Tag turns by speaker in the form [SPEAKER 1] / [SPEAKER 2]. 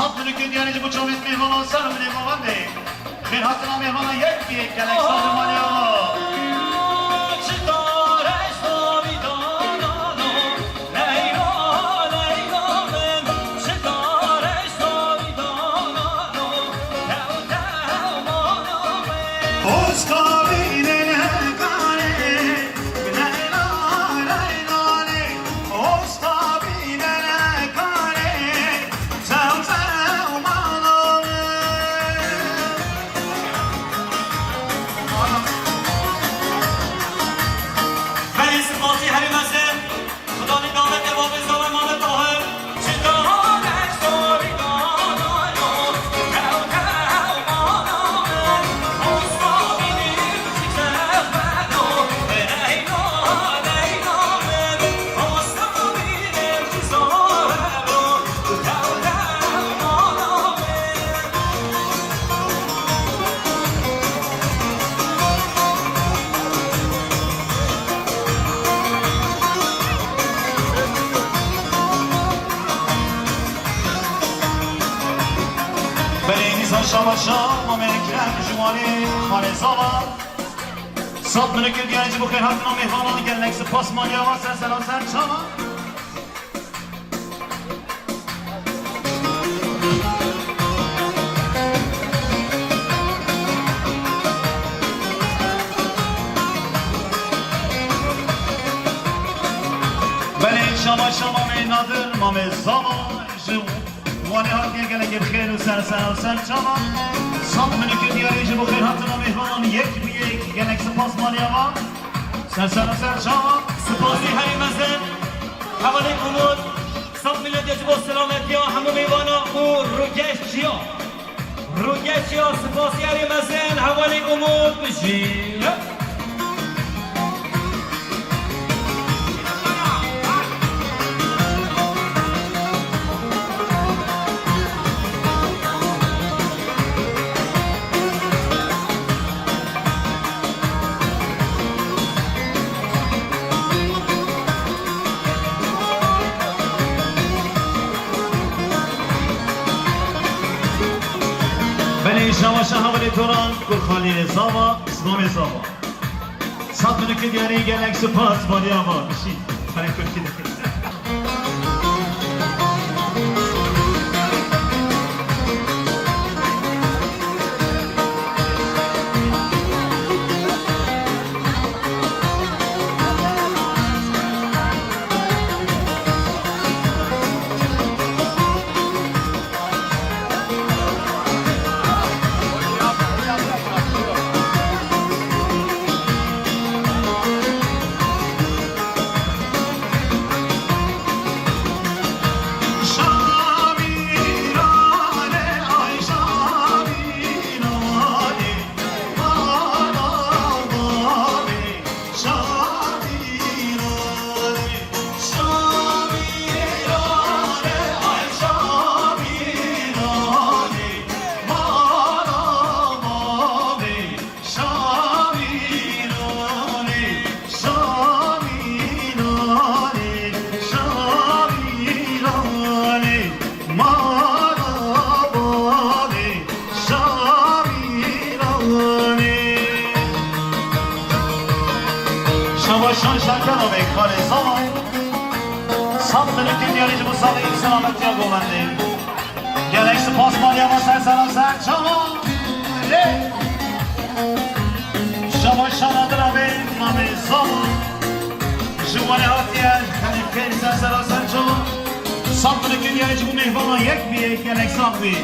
[SPEAKER 1] Sapını kündiyanici bu çovit mihmana sarım mihmana Min hatına mihmana yek bir gelek sadım alıyor. Şama şama melekler juvani khane zala Sab mene kil diyanci bu khair hatna mehmanan gelneksi pasman yava sen selam sen çama Bele şama şama me nadir mame zala Wani hatiye gelek bxeyr و سر چما صد من که دیاری جبو خیر هاتنا مهمان یک بی یک gelek سپاس مالیاما سر چما
[SPEAKER 2] سپاسی هری مزن حوالی کمود صد ملت جبو سلامتی ها همو میوانا و روگش چیا سپاسی هری مزن حوالی کمود بشیر
[SPEAKER 1] شما شهولی توران کل خالی زاوا اسلام زاوا صد منو که دیاری گلک سپاس بادی آما بشی خالی کل که دکل شان شکر و بیکار زمان صد منو که دیاری جبو ساقی سلامتی ها گوونده گلک سپاس مالیا ما سر سلام سر چما شما شانه درابه مامه زمان جوانه هاتیه خلیف خیلی سر سلام سر چما صد منو که دیاری جبو مهبانا یک بیه گلک ساقی